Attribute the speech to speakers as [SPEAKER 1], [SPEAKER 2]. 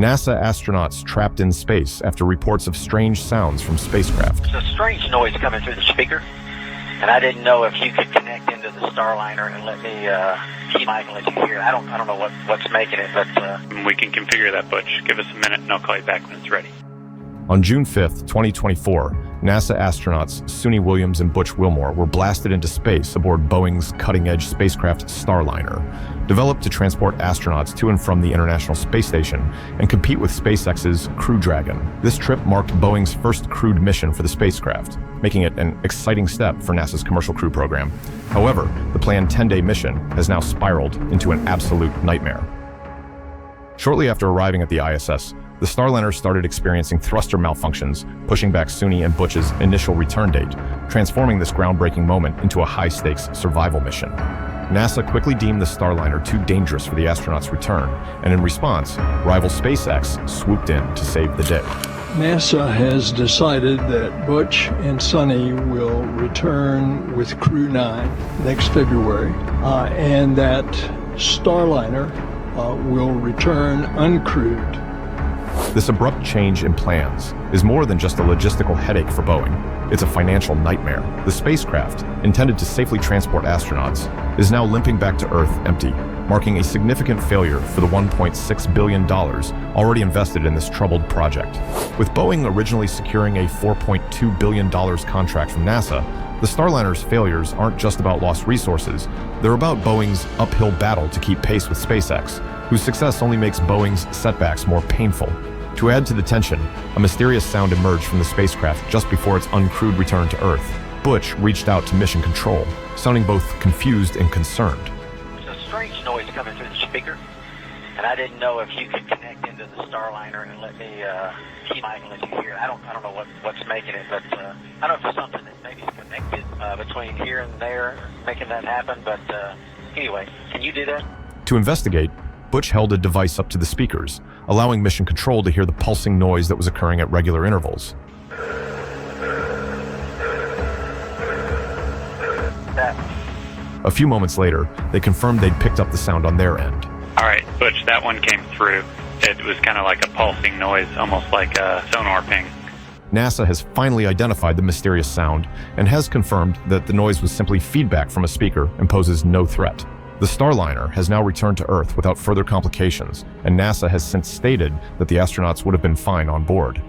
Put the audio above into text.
[SPEAKER 1] NASA astronauts trapped in space after reports of strange sounds from spacecraft.
[SPEAKER 2] There's a strange noise coming through the speaker, and I didn't know if you could connect into the Starliner and let me keep mic and let you hear it. I don't know what's making it, but
[SPEAKER 3] we can configure that, Butch. Give us a minute and I'll call you back when it's ready.
[SPEAKER 1] On June 5th, 2024, NASA astronauts Suni, Williams, and Butch Wilmore were blasted into space aboard Boeing's cutting-edge spacecraft Starliner, developed to transport astronauts to and from the International Space Station and compete with SpaceX's Crew Dragon. This trip marked Boeing's first crewed mission for the spacecraft, making it an exciting step for NASA's commercial crew program. However, the planned 10-day mission has now spiraled into an absolute nightmare. Shortly after arriving at the ISS, the Starliner started experiencing thruster malfunctions, pushing back Suni and Butch's initial return date, transforming this groundbreaking moment into a high-stakes survival mission. NASA quickly deemed the Starliner too dangerous for the astronauts' return, and in response, rival SpaceX swooped in to save the day.
[SPEAKER 4] NASA has decided that Butch and Suni will return with Crew 9 next February, and that Starliner will return uncrewed.
[SPEAKER 1] This abrupt change in plans is more than just a logistical headache for Boeing. It's a financial nightmare. The spacecraft, intended to safely transport astronauts, is now limping back to Earth empty, marking a significant failure for the $1.6 billion already invested in this troubled project. With Boeing originally securing a $4.2 billion contract from NASA, the Starliner's failures aren't just about lost resources, they're about Boeing's uphill battle to keep pace with SpaceX, whose success only makes Boeing's setbacks more painful. To add to the tension, a mysterious sound emerged from the spacecraft just before its uncrewed return to Earth. Butch reached out to Mission Control, sounding both confused and concerned.
[SPEAKER 2] there's a strange noise coming through the speaker, and I didn't know if you could connect into the Starliner and let me keep mic and let you hear it. I don't know what's making it, but I don't know if it's something that maybe is connected between here and there, making that happen. But anyway, can you do that?
[SPEAKER 1] To investigate, Butch held a device up to the speakers, allowing Mission Control to hear the pulsing noise that was occurring at regular intervals. A few moments later, they confirmed they'd picked up the sound on their end.
[SPEAKER 3] All right, Butch, that one came through. It was kind of like a pulsing noise, almost like a sonar ping.
[SPEAKER 1] NASA has finally identified the mysterious sound and has confirmed that the noise was simply feedback from a speaker and poses no threat. The Starliner has now returned to Earth without further complications, and NASA has since stated that the astronauts would have been fine on board.